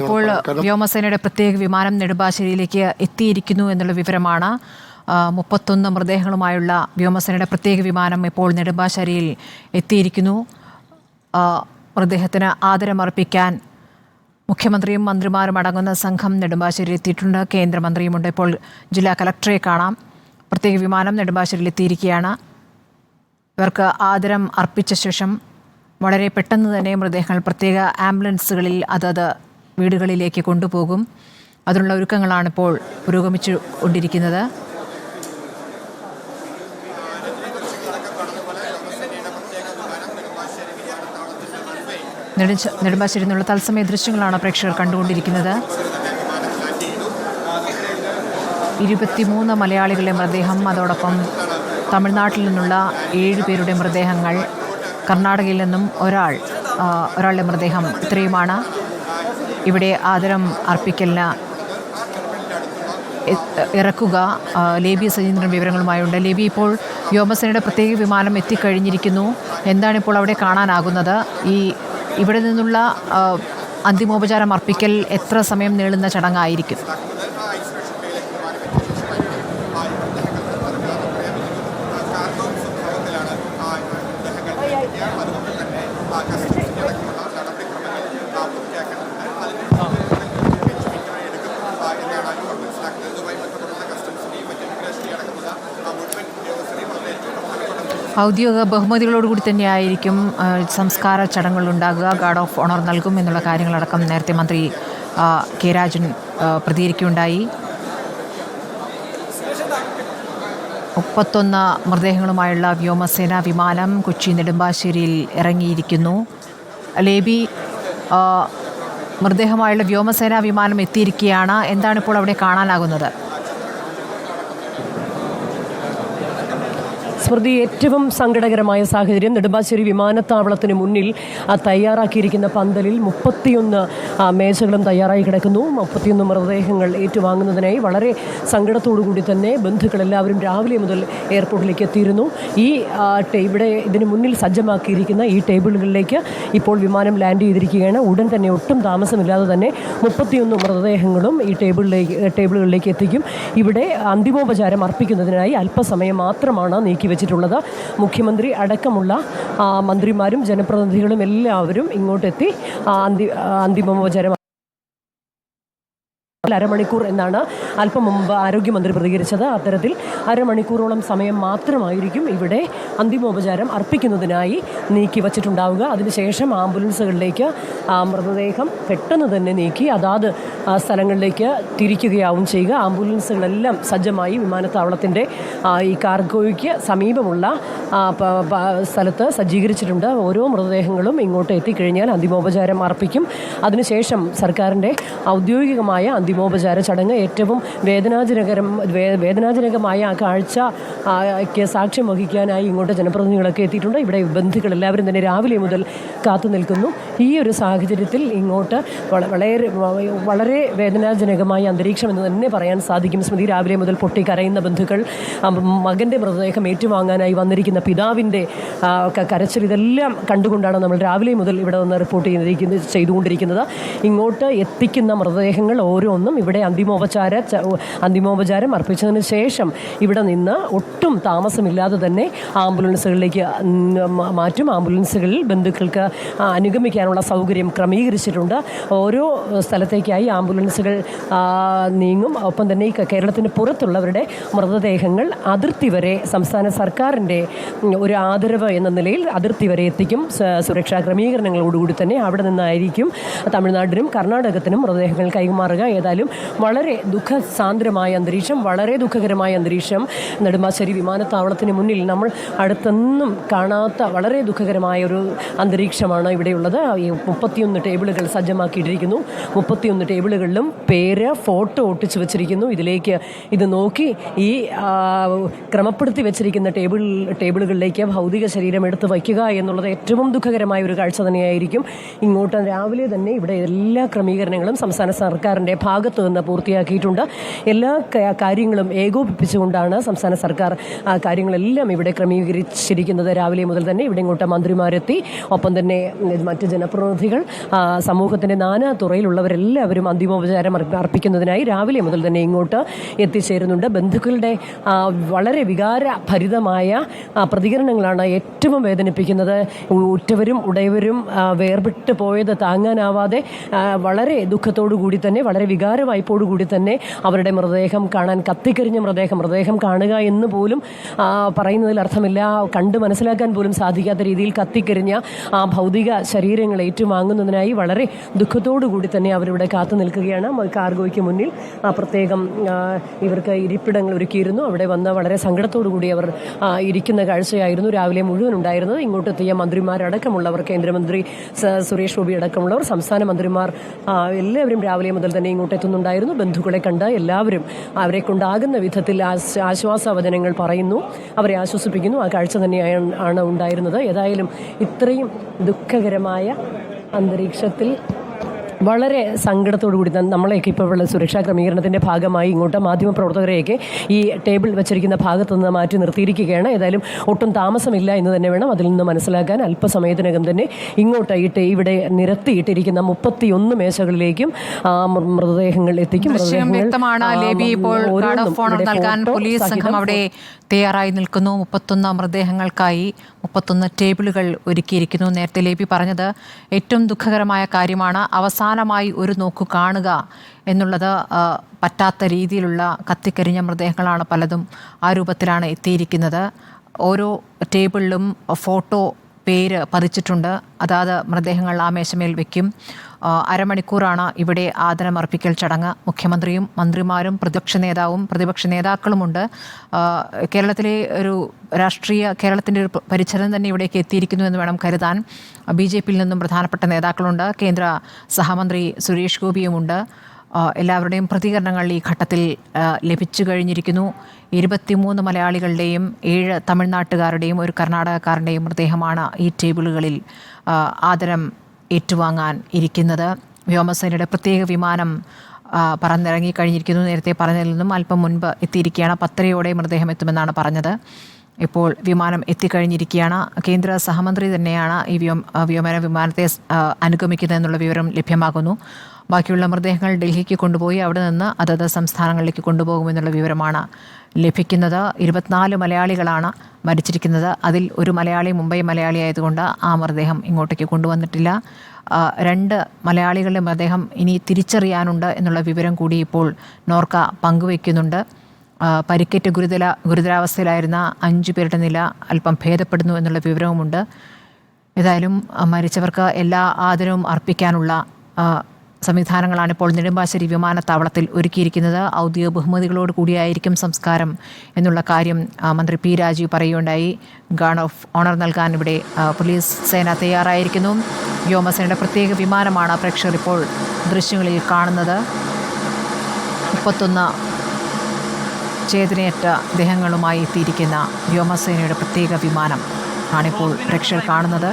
ഇപ്പോൾ വ്യോമസേനയുടെ പ്രത്യേക വിമാനം നെടുമ്പാശ്ശേരിയിലേക്ക് എത്തിയിരിക്കുന്നു എന്നുള്ള വിവരമാണ്. 31 മൃതദേഹങ്ങളുമായുള്ള വ്യോമസേനയുടെ പ്രത്യേക വിമാനം ഇപ്പോൾ നെടുമ്പാശ്ശേരിയിൽ എത്തിയിരിക്കുന്നു. മൃതദേഹത്തിന് ആദരമർപ്പിക്കാൻ മുഖ്യമന്ത്രിയും മന്ത്രിമാരും അടങ്ങുന്ന സംഘം നെടുമ്പാശ്ശേരിയിൽ എത്തിയിട്ടുണ്ട്. കേന്ദ്രമന്ത്രിയുമുണ്ട്. ഇപ്പോൾ ജില്ലാ കലക്ടറെ കാണാം. പ്രത്യേക വിമാനം നെടുമ്പാശ്ശേരിയിൽ എത്തിയിരിക്കുകയാണ്. ഇവർക്ക് ആദരം അർപ്പിച്ച ശേഷം വളരെ പെട്ടെന്ന് തന്നെ മൃതദേഹങ്ങൾ പ്രത്യേക ആംബുലൻസുകളിൽ അതത് വീടുകളിലേക്ക് കൊണ്ടുപോകും. അതിനുള്ള ഒരുക്കങ്ങളാണ് ഇപ്പോൾ പുരോഗമിച്ചു കൊണ്ടിരിക്കുന്നത്. നെടുമ്പാശ്ശേരിയിൽ നിന്നുള്ള തത്സമയ ദൃശ്യങ്ങളാണ് പ്രേക്ഷകർ കണ്ടുകൊണ്ടിരിക്കുന്നത്. 23 മലയാളികളുടെ മൃതദേഹം, അതോടൊപ്പം തമിഴ്നാട്ടിൽ നിന്നുള്ള 7 പേരുടെ മൃതദേഹങ്ങൾ, കർണാടകയിൽ നിന്നും ഒരാളുടെ മൃതദേഹം, ഇത്രയുമാണ് ഇവിടെ ആദരം അർപ്പിക്കലിന് ഇറക്കുക. ലേബി സജീന്ദ്രൻ വിവരങ്ങളുമായുണ്ട്. ലേബി, ഇപ്പോൾ വ്യോമസേനയുടെ പ്രത്യേക വിമാനം എത്തിക്കഴിഞ്ഞിരിക്കുന്നു. എന്താണിപ്പോൾ അവിടെ കാണാനാകുന്നത്? ഇവിടെ നിന്നുള്ള അന്തിമോപചാരം അർപ്പിക്കൽ എത്ര സമയം നീളുന്ന ചടങ്ങായിരിക്കും? ഔദ്യോഗിക ബഹുമതികളോടുകൂടി തന്നെയായിരിക്കും സംസ്കാര ചടങ്ങുകൾ ഉണ്ടാകുക. ഗാർഡ് ഓഫ് ഓണർ നൽകും എന്നുള്ള കാര്യങ്ങളടക്കം നേരത്തെ മന്ത്രി കെ രാജൻ പ്രതികരിക്കുകയുണ്ടായി. 31 മൃതദേഹങ്ങളുമായുള്ള വ്യോമസേന വിമാനം കൊച്ചി നെടുമ്പാശ്ശേരിയിൽ ഇറങ്ങിയിരിക്കുന്നു. ലേബി, മൃതദേഹമായുള്ള വ്യോമസേന വിമാനം എത്തിയിരിക്കുകയാണ്. എന്താണിപ്പോൾ അവിടെ കാണാനാകുന്നത്? സ്മൃതി, ഏറ്റവും സങ്കടകരമായ സാഹചര്യം നെടുമ്പാശ്ശേരി വിമാനത്താവളത്തിന് മുന്നിൽ തയ്യാറാക്കിയിരിക്കുന്ന പന്തലിൽ 31 മേശകളും തയ്യാറായി കിടക്കുന്നു. 31 മൃതദേഹങ്ങൾ ഏറ്റുവാങ്ങുന്നതിനായി വളരെ സങ്കടത്തോടുകൂടി തന്നെ ബന്ധുക്കളെല്ലാവരും രാവിലെ മുതൽ എയർപോർട്ടിലേക്ക് എത്തിയിരുന്നു. ഇവിടെ ഇതിന് മുന്നിൽ സജ്ജമാക്കിയിരിക്കുന്ന ഈ ടേബിളുകളിലേക്ക് ഇപ്പോൾ വിമാനം ലാൻഡ് ചെയ്തിരിക്കുകയാണ്. ഉടൻ തന്നെ ഒട്ടും താമസമില്ലാതെ തന്നെ 31 മൃതദേഹങ്ങളും ഈ ടേബിളുകളിലേക്ക് എത്തിക്കും. ഇവിടെ അന്തിമോപചാരം അർപ്പിക്കുന്നതിനായി അല്പസമയം മാത്രമാണ് നീക്കി വെച്ചിട്ടുള്ളത്. മുഖ്യമന്ത്രി അടക്കമുള്ള മന്ത്രിമാരും ജനപ്രതിനിധികളും എല്ലാവരും ഇങ്ങോട്ടെത്തി അന്തിമോപചാരം അരമണിക്കൂർ എന്നാണ് അല്പം മുമ്പ് ആരോഗ്യമന്ത്രി പ്രതികരിച്ചത്. അത്തരത്തിൽ അരമണിക്കൂറോളം സമയം മാത്രമായിരിക്കും ഇവിടെ അന്തിമോപചാരം അർപ്പിക്കുന്നതിനായി നീക്കി വച്ചിട്ടുണ്ടാവുക. അതിനുശേഷം ആംബുലൻസുകളിലേക്ക് മൃതദേഹം പെട്ടെന്ന് തന്നെ നീക്കി അതാത് സ്ഥലങ്ങളിലേക്ക് തിരിക്കുകയാവും ചെയ്യുക. ആംബുലൻസുകളെല്ലാം സജ്ജമായി വിമാനത്താവളത്തിൻ്റെ ഈ കാർഗോയ്ക്ക് സമീപമുള്ള സ്ഥലത്ത് സജ്ജീകരിച്ചിട്ടുണ്ട്. ഓരോ മൃതദേഹങ്ങളും ഇങ്ങോട്ട് എത്തിക്കഴിഞ്ഞാൽ അന്തിമോപചാരം അർപ്പിക്കും. അതിനുശേഷം സർക്കാരിൻ്റെ ഔദ്യോഗികമായ അന്തിമോപചാര ചടങ്ങ് ഏറ്റവും വേദനാജനകമായ ആ കാഴ്ചയ്ക്ക് സാക്ഷ്യം വഹിക്കാനായി ഇങ്ങോട്ട് ജനപ്രതിനിധികളൊക്കെ എത്തിയിട്ടുണ്ട്. ഇവിടെ ബന്ധുക്കളെല്ലാവരും തന്നെ രാവിലെ മുതൽ കാത്തു നിൽക്കുന്നു. ഈ ഒരു സാഹചര്യത്തിൽ ഇങ്ങോട്ട് വളരെ വേദനാജനകമായ അന്തരീക്ഷം എന്ന് തന്നെ പറയാൻ സാധിക്കും. സ്മൃതി, രാവിലെ മുതൽ പൊട്ടിക്കരയുന്ന ബന്ധുക്കൾ, മകൻ്റെ മൃതദേഹം ഏറ്റുവാങ്ങാനായി വന്നിരിക്കുന്ന പിതാവിൻ്റെ കരച്ചിൽ, ഇതെല്ലാം കണ്ടുകൊണ്ടാണ് നമ്മൾ രാവിലെ മുതൽ ഇവിടെ നിന്ന് റിപ്പോർട്ട് ചെയ്തുകൊണ്ടിരിക്കുന്നത്. ഇങ്ങോട്ട് എത്തിക്കുന്ന മൃതദേഹങ്ങൾ ഓരോന്നും ഇവിടെ അന്തിമോപചാരം അർപ്പിച്ചതിന് ശേഷം ഇവിടെ നിന്ന് ഒട്ടും താമസമില്ലാതെ തന്നെ ആംബുലൻസുകളിലേക്ക് മാറ്റും. ആംബുലൻസുകളിൽ ബന്ധുക്കൾക്ക് അനുഗമിക്കാനുള്ള സൗകര്യം ക്രമീകരിച്ചിട്ടുണ്ട്. ഓരോ സ്ഥലത്തേക്കായി ആംബുലൻസുകൾ നീങ്ങും. ഒപ്പം തന്നെ ഈ കേരളത്തിന് പുറത്തുള്ളവരുടെ മൃതദേഹങ്ങൾ അതിർത്തി വരെ സംസ്ഥാന സർക്കാരിൻ്റെ ഒരു ആദരവ് എന്ന നിലയിൽ അതിർത്തി വരെ എത്തിക്കും. സുരക്ഷാ ക്രമീകരണങ്ങളോടുകൂടി തന്നെ അവിടെ നിന്നായിരിക്കും തമിഴ്നാടിനും കർണാടകത്തിനും മൃതദേഹങ്ങൾ കൈമാറുക. ഏതായാലും വളരെ ദുഃഖസാന്ദ്രമായ അന്തരീക്ഷം, വളരെ ദുഃഖകരമായ അന്തരീക്ഷം നെടുമ്പാശ്ശേരി വിമാനത്താവളത്തിന് മുന്നിൽ നമ്മൾ അടുത്തൊന്നും കാണാത്ത വളരെ ദുഃഖകരമായ ഒരു അന്തരീക്ഷമാണ് ഇവിടെയുള്ളത്. 31 ടേബിളുകൾ സജ്ജമാക്കിയിട്ടിരിക്കുന്നു. 31 ടേബിളുകളിലും പേര്, ഫോട്ടോ ഒട്ടിച്ചു വെച്ചിരിക്കുന്നു. ഇതിലേക്ക് ഇത് നോക്കി ഈ ക്രമപ്പെടുത്തി വെച്ചിരിക്കുന്ന ടേബിളുകളിലേക്ക് ഭൗതിക ശരീരം എടുത്ത് വയ്ക്കുക എന്നുള്ളത് ഏറ്റവും ദുഃഖകരമായ ഒരു കാഴ്ച തന്നെയായിരിക്കും. ഇങ്ങോട്ട് രാവിലെ തന്നെ ഇവിടെ എല്ലാ ക്രമീകരണങ്ങളും സംസ്ഥാന സർക്കാരിൻ്റെ ഭാഗത്തു നിന്ന് പൂർത്തിയാക്കിയിട്ടുണ്ട്. എല്ലാ കാര്യങ്ങളും ഏകോപിപ്പിച്ചുകൊണ്ടാണ് സംസ്ഥാന സർക്കാർ കാര്യങ്ങളെല്ലാം ഇവിടെ ക്രമീകരിച്ചിരിക്കുന്നത്. രാവിലെ മുതൽ തന്നെ ഇവിടെ ഇങ്ങോട്ട് മന്ത്രിമാരെത്തി, ഒപ്പം തന്നെ മറ്റ് ജനപ്രതിനിധികൾ, സമൂഹത്തിൻ്റെ നാനാ തുറയിലുള്ളവരെല്ലാവരും അന്തിമോപചാരം അർപ്പിക്കുന്നതിനായി രാവിലെ മുതൽ തന്നെ ഇങ്ങോട്ട് എത്തിച്ചേരുന്നുണ്ട്. ബന്ധുക്കളുടെ വളരെ വികാരഭരിതമായ പ്രതികരണങ്ങളാണ് ഏറ്റവും വേദനിപ്പിക്കുന്നത്. ഉറ്റവരും ഉടയവരും വേർപെട്ട് പോയത് താങ്ങാനാവാതെ വളരെ ദുഃഖത്തോടു കൂടി തന്നെ, വളരെ വികാരവായ്പോടു കൂടി തന്നെ അവരുടെ മൃതദേഹം കാണാൻ, കത്തിക്കരിഞ്ഞ മൃതദേഹം കാണുക എന്ന് പോലും പറയുന്നതിൽ അർത്ഥമില്ല. കണ്ട് മനസ്സിലാക്കാൻ പോലും സാധിക്കാത്ത രീതിയിൽ കത്തിക്കരിഞ്ഞ ആ ഭൗതിക ശരീരങ്ങൾ ഏറ്റുവാങ്ങുന്നതിനായി വളരെ ദുഃഖത്തോടു കൂടി തന്നെ അവരിവിടെ കാത്തു നിൽക്കുകയാണ്. കാർഗോയ്ക്ക് മുന്നിൽ പ്രത്യേകം ഇവർക്ക് ഇരിപ്പിടങ്ങൾ ഒരുക്കിയിരുന്നു. അവിടെ വന്ന് വളരെ സങ്കടത്തോടു കൂടി അവർ ഇരിക്കുന്ന കാഴ്ചയായിരുന്നു രാവിലെ മുഴുവൻ ഉണ്ടായിരുന്നത്. ഇങ്ങോട്ടെത്തിയ മന്ത്രിമാരടക്കമുള്ളവർ, കേന്ദ്രമന്ത്രി സുരേഷ് ഗോപി അടക്കമുള്ളവർ, സംസ്ഥാന മന്ത്രിമാർ എല്ലാവരും രാവിലെ മുതൽ തന്നെ ഇങ്ങോട്ട് എത്തുന്നുണ്ടായിരുന്നു. ബന്ധുക്കളെ കണ്ട് എല്ലാവരും അവരെ കൊണ്ടാകുന്ന വിധത്തിൽ ആശ്വാസവചനങ്ങൾ പറയുന്നു, അവരെ ആശ്വസിപ്പിക്കുന്നു. ആ കാഴ്ച തന്നെയാണ് ഉണ്ടായിരുന്നത്. ഏതായാലും ഇത്രയും ദുഃഖകരമായ അന്തരീക്ഷത്തിൽ വളരെ സങ്കടത്തോടു കൂടി നമ്മളെയൊക്കെ ഇപ്പോൾ ഉള്ള സുരക്ഷാ ക്രമീകരണത്തിൻ്റെ ഭാഗമായി ഇങ്ങോട്ട് മാധ്യമപ്രവർത്തകരെയൊക്കെ ഈ ടേബിൾ വെച്ചിരിക്കുന്ന ഭാഗത്തു നിന്ന് മാറ്റി നിർത്തിയിരിക്കുകയാണ്. ഏതായാലും ഒട്ടും താമസമില്ല എന്ന് തന്നെ വേണം അതിൽ നിന്ന് മനസ്സിലാക്കാൻ. അല്പസമയത്തിനകം തന്നെ ഇങ്ങോട്ട് ഇവിടെ നിരത്തിയിട്ടിരിക്കുന്ന 31 മേശകളിലേക്കും മൃതദേഹങ്ങൾ എത്തിക്കും. വ്യക്തമാണ് ലേബി. ഇപ്പോൾ ഗാർഡ് ഓഫ് ഓണർ നൽകാൻ പോലീസ് സംഘം അവിടെ തയ്യാറായി നിൽക്കുന്നു. 31 മൃതദേഹങ്ങൾക്കായി 31 ടേബിളുകൾ ഒരുക്കിയിരിക്കുന്നു. നേരത്തെ ലേബി പറഞ്ഞത് ഏറ്റവും ദുഃഖകരമായ കാര്യമാണ്. അവസാനമായി ഒരു നോക്കു കാണുക എന്നുള്ളത് പറ്റാത്ത രീതിയിലുള്ള കത്തിക്കരിഞ്ഞ മൃതദേഹങ്ങളാണ് പലതും. ആ രൂപത്തിലാണ് എത്തിയിരിക്കുന്നത്. ഓരോ ടേബിളിലും ഫോട്ടോ, പേര് പതിച്ചിട്ടുണ്ട്. അതാത് മൃതദേഹങ്ങൾ ആ മേശമേൽ വയ്ക്കും. അരമണിക്കൂറാണ് ഇവിടെ ആദരമർപ്പിക്കൽ ചടങ്ങ്. മുഖ്യമന്ത്രിയും മന്ത്രിമാരും പ്രതിപക്ഷ നേതാക്കളുമുണ്ട്. കേരളത്തിലെ ഒരു കേരളത്തിൻ്റെ ഒരു പരിചരണം തന്നെ ഇവിടേക്ക് എത്തിയിരിക്കുന്നു എന്ന് വേണം കരുതാൻ. BJP-യിൽ നിന്നും പ്രധാനപ്പെട്ട നേതാക്കളുണ്ട്. കേന്ദ്ര സഹമന്ത്രി സുരേഷ് ഗോപിയുമുണ്ട്. എല്ലാവരുടെയും പ്രതികരണങ്ങൾ ഈ ഘട്ടത്തിൽ ലഭിച്ചു കഴിഞ്ഞിരിക്കുന്നു. 23 മലയാളികളുടെയും 7 തമിഴ്നാട്ടുകാരുടെയും 1 കർണാടകക്കാരൻ്റെയും മൃതദേഹമാണ് ഈ ടേബിളുകളിൽ ആദരം ഏറ്റുവാങ്ങാൻ ഇരിക്കുന്നത്. വ്യോമസേനയുടെ പ്രത്യേക വിമാനം പറന്നിറങ്ങിക്കഴിഞ്ഞിരിക്കുന്നു. നേരത്തെ പറഞ്ഞതിൽ നിന്നും അല്പം മുൻപ് എത്തിയിരിക്കുകയാണ്. 10:30-ഓടെ മൃതദേഹം എത്തുമെന്നാണ് പറഞ്ഞത്. ഇപ്പോൾ വിമാനം എത്തിക്കഴിഞ്ഞിരിക്കുകയാണ്. കേന്ദ്ര സഹമന്ത്രി തന്നെയാണ് ഈ വ്യോമയാന വിമാനത്തെ അനുഗമിക്കുന്നതെന്നുള്ള വിവരം ലഭ്യമാകുന്നു. ബാക്കിയുള്ള മൃതദേഹങ്ങൾ ഡൽഹിക്ക് കൊണ്ടുപോയി അവിടെ നിന്ന് അതത് സംസ്ഥാനങ്ങളിലേക്ക് കൊണ്ടുപോകുമെന്നുള്ള വിവരമാണ് ലഭിക്കുന്നത്. 24 മലയാളികളാണ് മരിച്ചിരിക്കുന്നത്. അതിൽ ഒരു മലയാളി മുംബൈ മലയാളി ആയതുകൊണ്ട് ആ മൃതദേഹം ഇങ്ങോട്ടേക്ക് കൊണ്ടുവന്നിട്ടില്ല. 2 മലയാളികളുടെ മൃതദേഹം ഇനി തിരിച്ചറിയാനുണ്ട് എന്നുള്ള വിവരം കൂടി ഇപ്പോൾ നോർക്ക പങ്കുവയ്ക്കുന്നുണ്ട്. പരിക്കേറ്റ് ഗുരുതരാവസ്ഥയിലായിരുന്ന 5 പേരുടെ നില അല്പം ഭേദപ്പെടുന്നു എന്നുള്ള വിവരവുമുണ്ട്. ഏതായാലും മരിച്ചവർക്ക് എല്ലാ ആദരവും അർപ്പിക്കാനുള്ള സംവിധാനങ്ങളാണ് ഇപ്പോൾ നെടുമ്പാശ്ശേരി വിമാനത്താവളത്തിൽ ഒരുക്കിയിരിക്കുന്നത്. ഔദ്യോഗിക ബഹുമതികളോട് കൂടിയായിരിക്കും സംസ്കാരം എന്നുള്ള കാര്യം മന്ത്രി P. രാജീവ് പറയുകയുണ്ടായി. ഗാർഡ് ഓഫ് ഓണർ നൽകാൻ ഇവിടെ പോലീസ് സേന തയ്യാറായിരിക്കുന്നു. വ്യോമസേനയുടെ പ്രത്യേക വിമാനമാണ് പ്രേക്ഷകർ ഇപ്പോൾ ദൃശ്യങ്ങളിൽ കാണുന്നത്. 31 ചേതനയേറ്റ ദേഹങ്ങളുമായി എത്തിയിരിക്കുന്ന വ്യോമസേനയുടെ പ്രത്യേക വിമാനം ആണിപ്പോൾ പ്രേക്ഷകർ കാണുന്നത്.